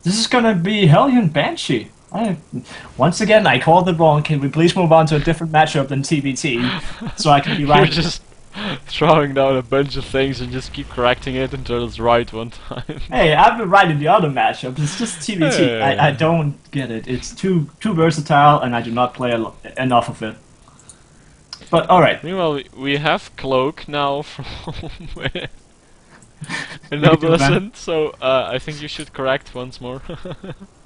This is gonna be Hellion Banshee. Once again, I called it wrong. Can we please move on to a different matchup than TBT so I can be You're right? just throwing down a bunch of things and just keep correcting it until it's right one time. Hey, I've been right in the other matchup. It's just TBT. I Eh. don't get it. It's too versatile, and I do not play enough of it. But all right, Meanwhile, we have Cloak now from we can do it, man. Noblescent, so I think you should correct once more.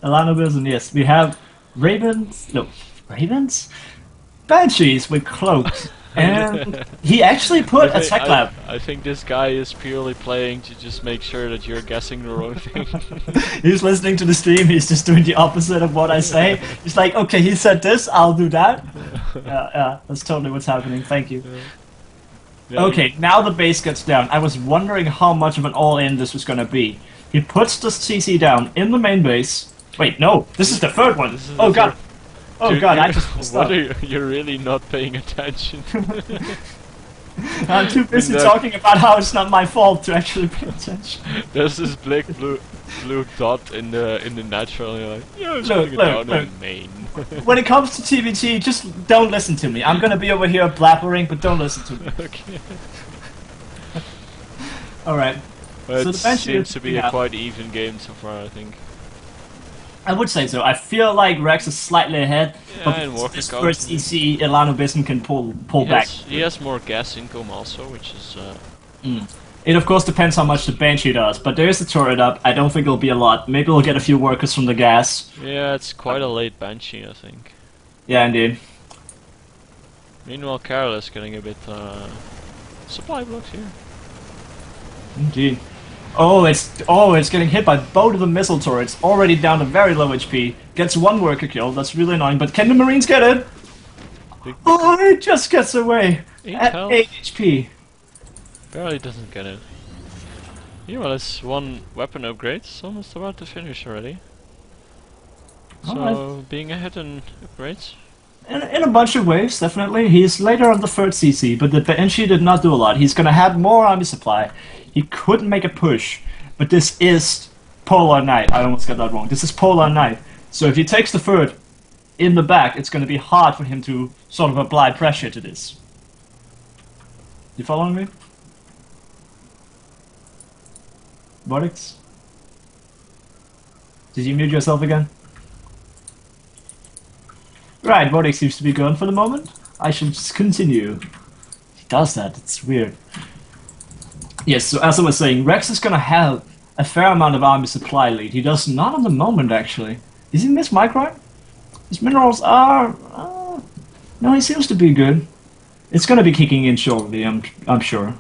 Alana Wilson, yes. We have Ravens. No, Ravens. Banshees with cloaks, and he actually I put a think tech lab. I think this guy is purely playing to just make sure that you're guessing the wrong thing. He's listening to the stream. He's just doing the opposite of what I say. He's like, okay, he said this, I'll do that. Yeah, that's totally what's happening. Thank you. Yeah, Okay, now the base gets down. I was wondering how much of an all-in this was gonna be. He puts the CC down in the main base. Wait, no, this is the third one. this is Oh the god. third. Oh god, I just messed What up. are you? You're really not paying attention. I'm too busy And, talking about how it's not my fault to actually pay attention. there's this big blue dot in the natural, and you're like, yeah, it's Look, putting it look, down look. in main. When it comes to TBT, just don't listen to me. I'm gonna be over here blabbering, but don't listen to me. Okay. Alright. Well, So it the bench seems to be a yeah, quite even game so far, I think. I would say so. I feel like Rex is slightly ahead, Yeah, but and Walker this Coast. first EC, Ilano Bison can pull back. He has more gas income also, which is It of course depends how much the Banshee does, but there is a turret up. I don't think it'll be a lot. Maybe we'll get a few workers from the gas. yeah, it's quite a late Banshee, I think. Yeah, indeed. Meanwhile, Carol is getting a bit supply blocks here. Indeed. Oh, it's getting hit by both of the missile turrets. Already down to very low HP. Gets one worker kill. That's really annoying. But can the Marines get it? Big, Oh, it just gets away eight at health. 8 HP. Barely doesn't get it. Meanwhile, it's one weapon upgrade. It's almost about to finish already. So Alright. being ahead in upgrades. In a bunch of ways, definitely. He's later on the third CC, but the Banshee did not do a lot. He's gonna have more army supply. He couldn't make a push, but this is Polar Knight. I almost got that wrong. This is Polar Knight. So if he takes the third in the back, it's gonna be hard for him to sort of apply pressure to this. You following me? Vortex? Did you mute yourself again? Right, Vortex seems to be gone for the moment. I shall just continue. He does that, it's weird. Yes, so as I was saying, Rex is gonna have a fair amount of army supply lead. He does not at the moment, actually. Is he miss Micron? His minerals are... no, he seems to be good. It's gonna be kicking in shortly, I'm sure.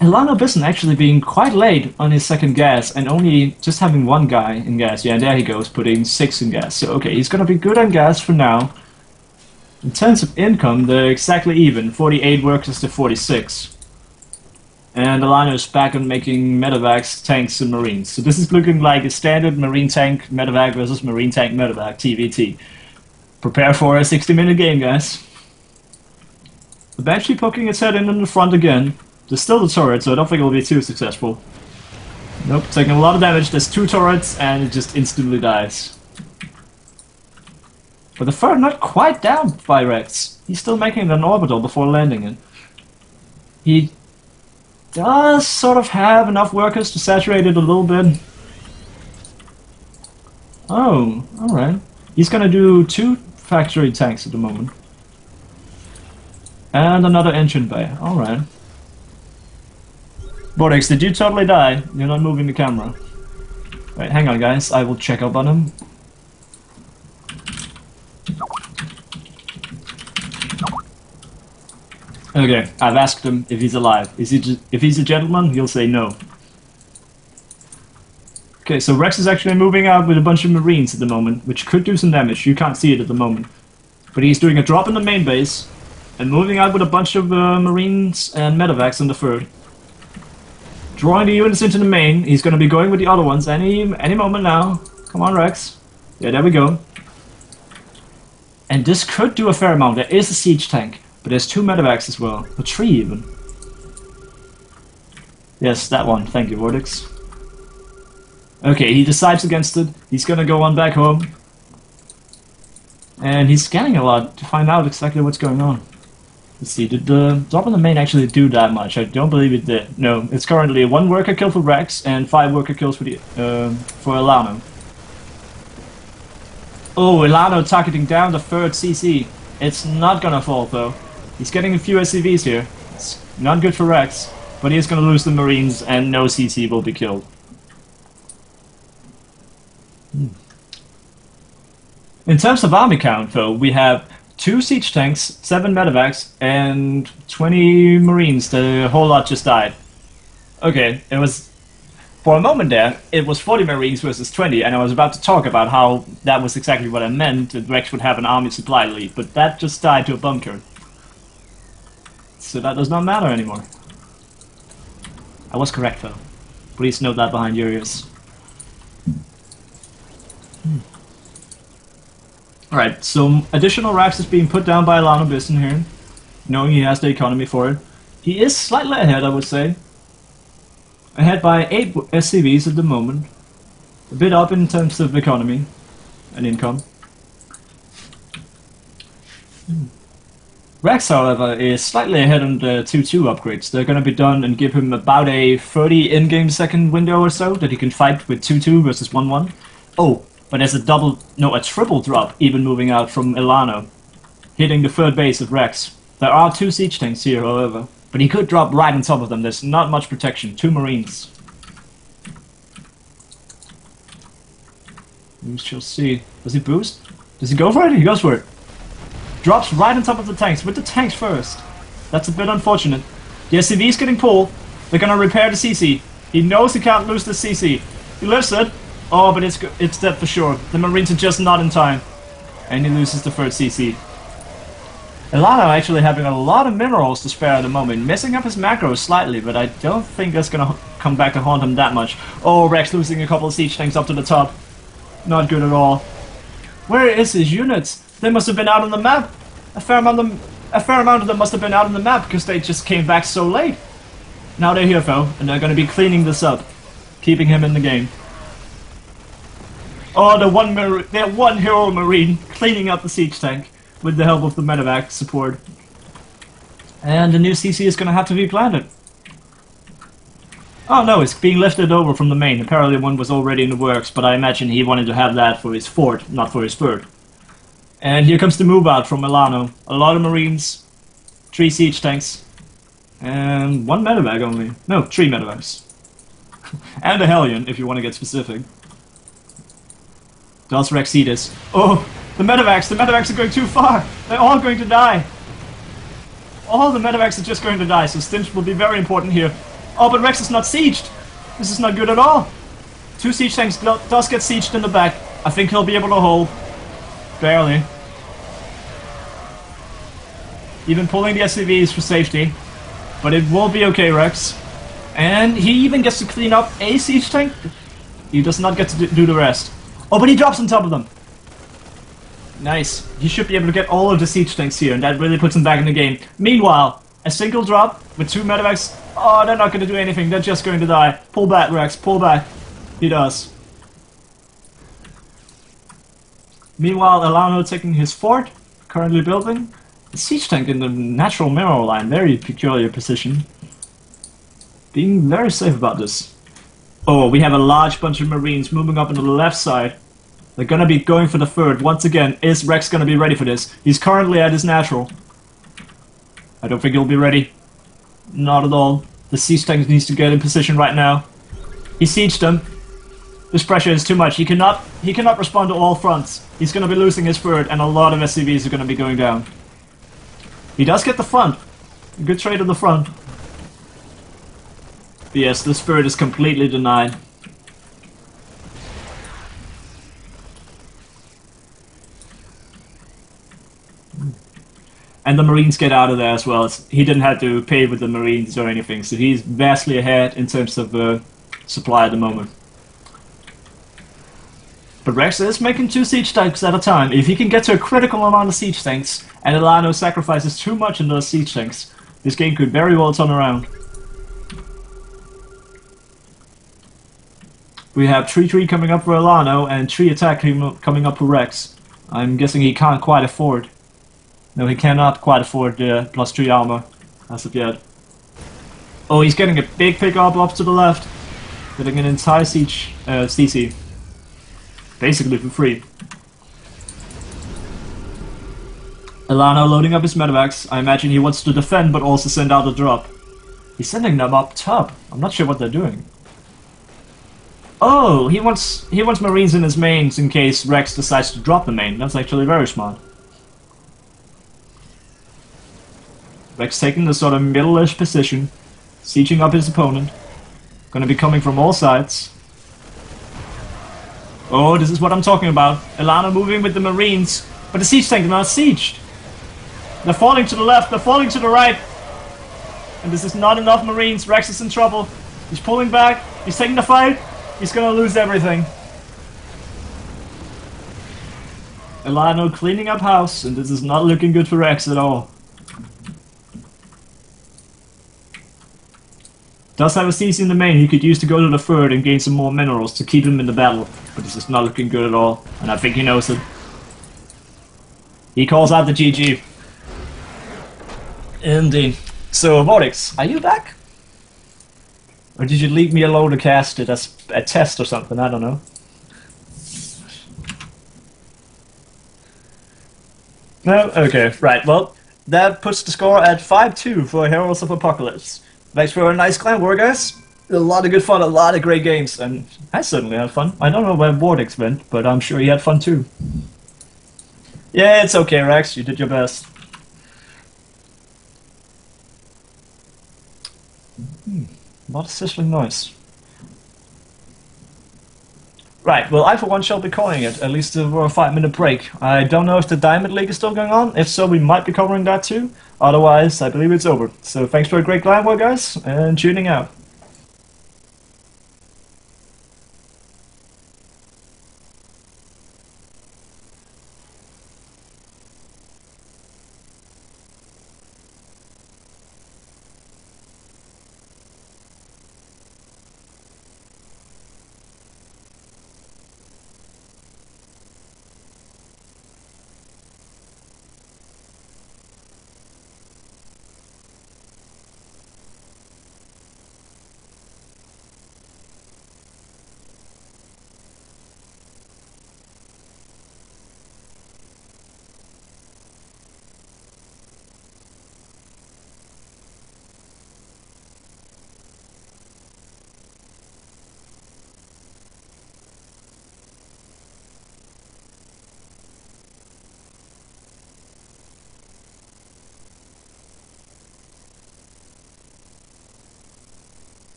Elano Bisson actually being quite late on his second gas and only just having one guy in gas. Yeah, there he goes, putting 6 in gas. So okay, he's gonna be good on gas for now. In terms of income, they're exactly even, 48 workers to 46. And Elano is back on making medevacs, tanks, and marines. So this is looking like a standard marine tank medevac versus marine tank medevac, TVT. Prepare for a 60-minute game, guys. The Banshee poking its head in the front again. There's still the turret, so I don't think it'll be too successful. Nope, taking a lot of damage. There's 2 turrets, and it just instantly dies. But the third not quite down by Rex. He's still making an orbital before landing it. He does sort of have enough workers to saturate it a little bit. Oh, alright. He's gonna do 2 factory tanks at the moment. And another engine bay, alright. Vortex, did you totally die? You're not moving the camera. Wait, hang on guys, I will check up on him. Okay, I've asked him if he's alive. If he's a gentleman, he'll say no. Okay, so Rex is actually moving out with a bunch of marines at the moment, which could do some damage. You can't see it at the moment. But he's doing a drop in the main base, and moving out with a bunch of marines and medevacs on the third. Drawing the units into the main. He's going to be going with the other ones any moment now. Come on, Rex. Yeah, there we go. And this could do a fair amount. There is a siege tank, but there's 2 medevacs as well. Or 3 even. Yes, that one. Thank you, Vortex. Okay, he decides against it. He's gonna go on back home. And he's scanning a lot to find out exactly what's going on. Let's see, did the drop on the main actually do that much? I don't believe it did. No, it's currently 1 worker kill for Rex and 5 worker kills for the for Elano. Oh, Elano targeting down the 3rd CC. It's not gonna fall though. He's getting a few SCVs here. It's not good for Rex, but he is gonna lose the Marines and no CC will be killed. In terms of army count though, we have 2 siege tanks, 7 medevacs, and 20 marines. The whole lot just died. Okay, it was... For a moment there, it was 40 marines versus 20, and I was about to talk about how that was exactly what I meant, that Rex would have an army supply lead, but that just died to a bunker. So that does not matter anymore. I was correct though. Please note that behind your ears. Alright, so additional racks is being put down by Alano Bison here, knowing he has the economy for it. He is slightly ahead, I would say. Ahead by 8 SCVs at the moment. A bit up in terms of economy and income. Rex, however, is slightly ahead on the 2-2 upgrades. They're going to be done and give him about a 30 in-game second window or so that he can fight with 2-2 versus 1-1. Oh, but there's a triple drop even moving out from Elano, hitting the 3rd base of Rex. There are 2 siege tanks here, however, but he could drop right on top of them. There's not much protection. 2 marines. We shall see. Does he boost? Does he go for it? He goes for it. Drops right on top of the tanks, with the tanks first. That's a bit unfortunate. The SCV's getting pulled. They're gonna repair the CC. He knows he can't lose the CC. He lifts it. Oh, but it's dead for sure. The Marines are just not in time. And he loses the 3rd CC. Elano actually having a lot of minerals to spare at the moment. Messing up his macros slightly, but I don't think that's gonna come back to haunt him that much. Oh, Rex losing a couple of siege tanks up to the top. Not good at all. Where is his units? They must have been out on the map. A fair amount of them must have been out on the map because they just came back so late. Now they're here though, and they're gonna be cleaning this up. Keeping him in the game. Oh, the one hero marine cleaning up the siege tank with the help of the medevac support. And the new CC is gonna have to be planted. Oh no, it's being lifted over from the main. Apparently one was already in the works, but I imagine he wanted to have that for his fort, not for his bird. And here comes the move out from Elano. A lot of marines, 3 siege tanks, and 1 medevac only. No, 3 medevacs. And a Hellion, if you want to get specific. Does Rex see this? Oh, the medevacs are going too far! They're all going to die! All the medevacs are just going to die, so stinch will be very important here. Oh, but Rex is not sieged! This is not good at all! 2 siege tanks does get sieged in the back. I think he'll be able to hold. Barely. Even pulling the SCVs for safety. But it will be okay, Rex. And he even gets to clean up a siege tank. He does not get to do the rest. Oh, but he drops on top of them. Nice. He should be able to get all of the siege tanks here, and that really puts him back in the game. Meanwhile, a single drop with 2 medevacs. Oh, they're not going to do anything. They're just going to die. Pull back, Rex. Pull back. He does. Meanwhile, Elano taking his fort, currently building. A siege tank in the natural mineral line. Very peculiar position. Being very safe about this. Oh, we have a large bunch of marines moving up into the left side. They're gonna be going for the 3rd. Once again, is Rex gonna be ready for this? He's currently at his natural. I don't think he'll be ready. Not at all. The siege tank needs to get in position right now. He sieged them. This pressure is too much. He cannot respond to all fronts. He's gonna be losing his 3rd, and a lot of SCVs are gonna be going down. He does get the front. A good trade on the front. But yes, this 3rd is completely denied. And the Marines get out of there as well. He didn't have to pay with the Marines or anything, so he's vastly ahead in terms of supply at the moment. But Rex is making 2 siege tanks at a time. If he can get to a critical amount of siege tanks, and Elano sacrifices too much in those siege tanks, this game could very well turn around. We have 3-3 coming up for Alano and 3 attack coming up for Rex. I'm guessing he can't quite afford. No, he cannot quite afford the +3 armor as of yet. Oh, he's getting a big pickup up to the left. Getting an entire siege CC. Basically for free. Alano loading up his medevacs. I imagine he wants to defend but also send out a drop. He's sending them up top. I'm not sure what they're doing. Oh, he wants Marines in his mains in case Rex decides to drop the main. That's actually very smart. Rex taking the sort of middle-ish position, sieging up his opponent. Gonna be coming from all sides. Oh, this is what I'm talking about. Alano moving with the Marines, but the siege tank is not sieged. They're falling to the left, they're falling to the right. And this is not enough Marines. Rex is in trouble. He's pulling back, he's taking the fight. He's gonna lose everything. Alano cleaning up house, and this is not looking good for Rex at all. Does have a CC in the main he could use to go to the third and gain some more minerals to keep him in the battle. But this is not looking good at all, and I think he knows it. He calls out the GG. Indeed. So, Vortex, are you back? Or did you leave me alone to cast it as a test or something? I don't know. No? Okay, right. Well, that puts the score at 5-2 for Heralds of Apocalypse. Thanks for a nice Clanwar, guys. A lot of good fun, a lot of great games, and I certainly had fun. I don't know where Vortex went, but I'm sure he had fun too. Yeah, it's okay, Rex. You did your best. A lot of sizzling noise. Right, well, I for one shall be calling it, at least for a 5-minute break. I don't know if the Diamond League is still going on. If so, we might be covering that too. Otherwise, I believe it's over. So thanks for a great Clanwar, guys, and tuning out.